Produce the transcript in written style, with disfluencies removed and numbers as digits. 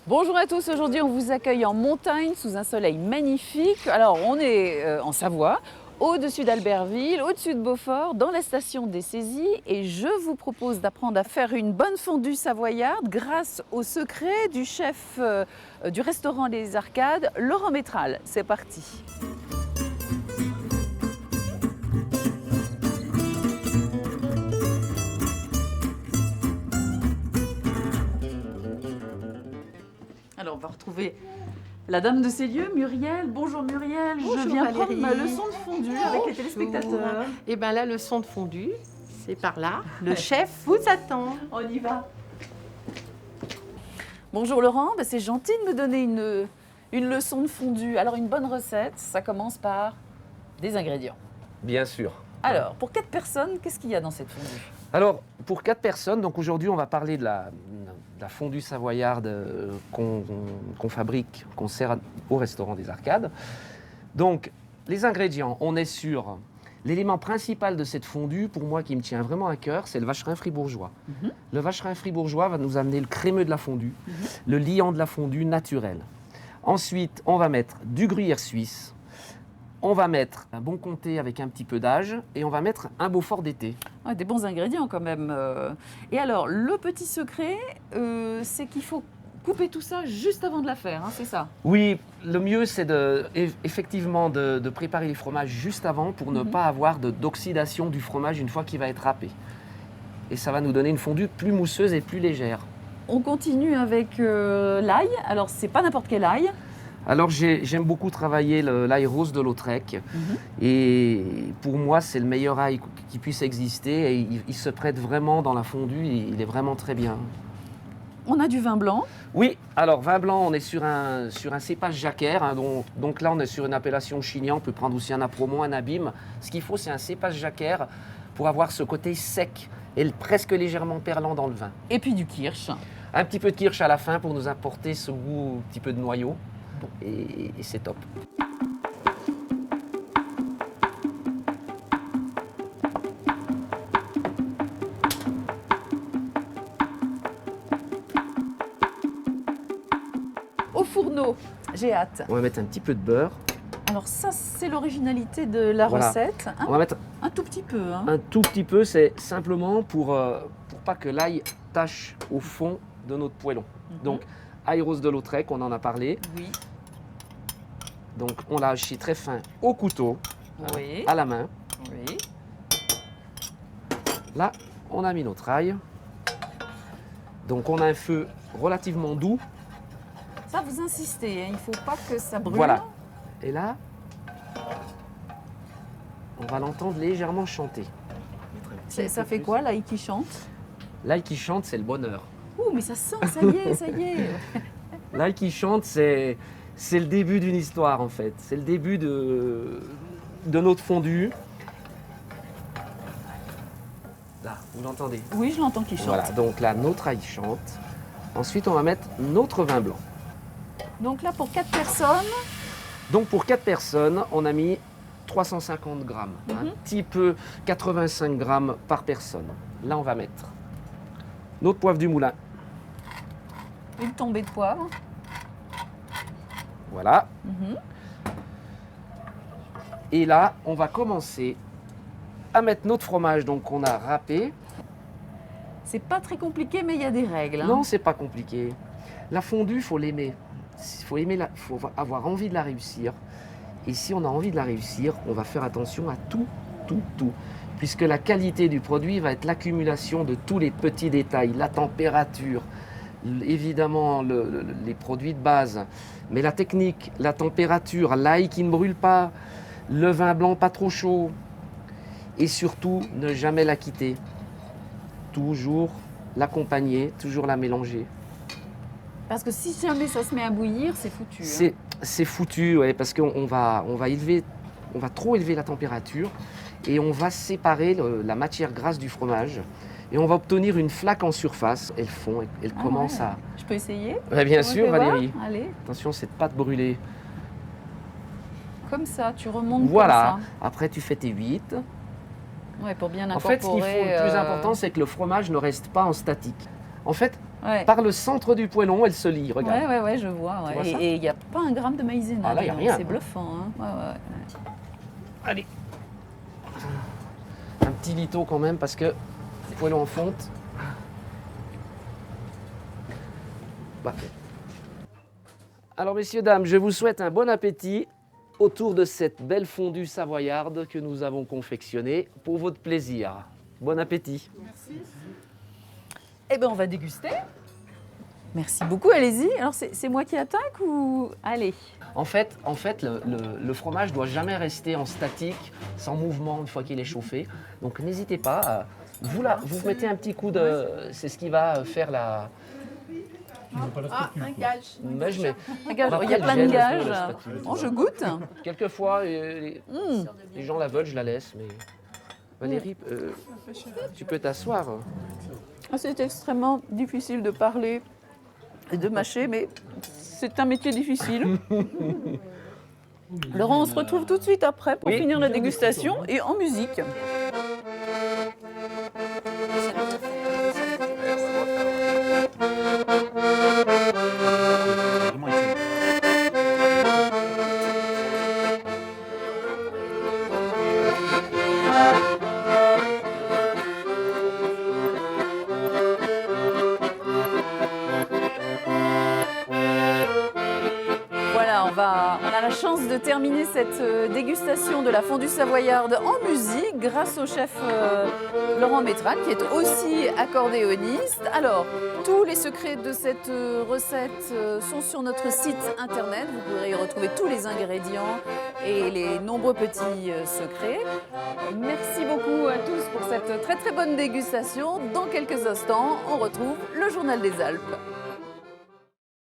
Bonjour à tous, aujourd'hui on vous accueille en montagne sous un soleil magnifique. Alors on est en Savoie, au-dessus d'Albertville, au-dessus de Beaufort, dans la station des Saisies et je vous propose d'apprendre à faire une bonne fondue savoyarde grâce au secret du chef du restaurant Les Arcades, Laurent Métral. C'est parti. Alors on va retrouver la dame de ces lieux, Muriel. Bonjour Muriel, Bonjour je viens Valérie. prendre ma leçon de fondue avec les téléspectateurs. Et bien la leçon de fondue, c'est par là. Le chef vous attend. On y va. Bonjour Laurent, c'est gentil de me donner une leçon de fondue. Alors une bonne recette, ça commence par des ingrédients. Bien sûr. Alors, pour 4 personnes, qu'est-ce qu'il y a dans cette fondue? Alors, pour 4 personnes, donc aujourd'hui, on va parler de la fondue savoyarde qu'on fabrique, qu'on sert au restaurant des Arcades. Donc, les ingrédients, on est sur l'élément principal de cette fondue, pour moi, qui me tient vraiment à cœur, c'est le vacherin fribourgeois. Le vacherin fribourgeois va nous amener le crémeux de la fondue, le liant de la fondue naturel. Ensuite, on va mettre du gruyère suisse. On va mettre un bon comté avec un petit peu d'âge et on va mettre un Beaufort d'été. Ah, des bons ingrédients quand même. Et alors, le petit secret, c'est qu'il faut couper tout ça juste avant de la faire, hein, c'est ça? Oui, le mieux c'est effectivement de préparer les fromages juste avant pour ne pas avoir d'oxydation du fromage une fois qu'il va être râpé. Et ça va nous donner une fondue plus mousseuse et plus légère. On continue avec l'ail. Alors, c'est pas n'importe quel ail. Alors j'aime beaucoup travailler l'ail rose de Lautrec et pour moi c'est le meilleur ail qui puisse exister et il se prête vraiment dans la fondue, il est vraiment très bien. On a du vin blanc. Oui, alors vin blanc on est sur un cépage jacquère, hein, donc là on est sur une appellation Chignan, on peut prendre aussi un Apromont, un Abîme. Ce qu'il faut c'est un cépage jacquère pour avoir ce côté sec et presque légèrement perlant dans le vin. Et puis du kirsch. Un petit peu de kirsch à la fin pour nous apporter ce goût, un petit peu de noyau. Et c'est top. Au fourneau, j'ai hâte. On va mettre un petit peu de beurre. Alors ça, c'est l'originalité de la Voilà. recette. On va mettre Un tout petit peu. Hein. un tout petit peu, c'est simplement pour pas que l'ail tache au fond de notre poêlon. Donc, ail rose de Lautrec, on en a parlé. Oui. Donc, on l'a haché très fin au couteau, Oui. à la main. Oui. Là, on a mis notre ail. Donc, on a un feu relativement doux. Ça, vous insistez, hein, il ne faut pas que ça brûle. Voilà. Et là, on va l'entendre légèrement chanter. Ça fait quoi, l'ail qui chante? L'ail qui chante, c'est le bonheur. Ouh, mais ça sent, ça y est, ça y est. L'ail qui chante, c'est le début d'une histoire en fait. C'est le début de notre fondue. Là, vous l'entendez? Oui, je l'entends qui chante. Voilà, donc là, notre ail chante. Ensuite, on va mettre notre vin blanc. Donc là, pour 4 personnes, Donc pour 4 personnes, on a mis 350 grammes. Un petit peu, 85 grammes par personne. Là, on va mettre notre poivre du moulin. une tombée de poivre. Voilà. Et là, on va commencer à mettre notre fromage donc qu'on a râpé. C'est pas très compliqué, mais il y a des règles. Hein. Non, c'est pas compliqué. La fondue, il faut l'aimer. Il faut avoir envie de la réussir. Et si on a envie de la réussir, on va faire attention à tout. Puisque la qualité du produit va être l'accumulation de tous les petits détails, la température, évidemment les produits de base, mais la technique, la température, l'ail qui ne brûle pas, le vin blanc pas trop chaud, et surtout ne jamais la quitter. Toujours l'accompagner, toujours la mélanger. Parce que si jamais ça se met à bouillir, c'est foutu. Hein. C'est foutu, ouais, parce qu'on va trop élever la température et on va séparer la matière grasse du fromage et on va obtenir une flaque en surface. Elle fond, elle commence à... Je peux essayer? Ouais, bien On sûr, fait voir. Valérie. Allez, Attention, c'est de pas te brûler. comme ça, tu remontes Voilà. comme Après, tu fais tes 8. ça. Ouais, pour bien En incorporer. fait, ce qu'il faut, le plus important, c'est que le fromage ne reste pas en statique. En fait, Ouais. Par le centre du poêlon, elle se lie, regarde. Ouais, je vois. Tu Ouais. vois ça Et il n'y a pas un gramme de maïzena. Ah là, y a dedans. rien. C'est bluffant. Hein. Ouais. Allez. Un petit lito quand même parce que poêlon en fonte. Parfait. Alors messieurs, dames, je vous souhaite un bon appétit autour de cette belle fondue savoyarde que nous avons confectionnée pour votre plaisir. Bon appétit. Eh bien, on va déguster. Merci beaucoup, allez-y. Alors, c'est moi qui attaque ou... Allez. En fait, le fromage doit jamais rester en statique, sans mouvement une fois qu'il est chauffé. Donc n'hésitez pas. Vous mettez un petit coup de... C'est ce qui va faire la... Ah, un gage. Mais je mets... Il y a Après, plein je de gèle gages. autour de la spatule. Bon, je goûte. Quelquefois, les gens la veulent, je la laisse. Mais Valérie, tu peux t'asseoir. Ah, c'est extrêmement difficile de parler et de mâcher, mais c'est un métier difficile. Laurent, on se retrouve tout de suite après pour Oui. finir la dégustation et en musique. Voilà, on a la chance de terminer cette dégustation de la fondue savoyarde en musique grâce au chef Laurent Métrane qui est aussi accordéoniste. Alors, tous les secrets de cette recette sont sur notre site internet. Vous pourrez y retrouver tous les ingrédients et les nombreux petits secrets. Merci beaucoup à tous pour cette très très bonne dégustation. Dans quelques instants, on retrouve le Journal des Alpes.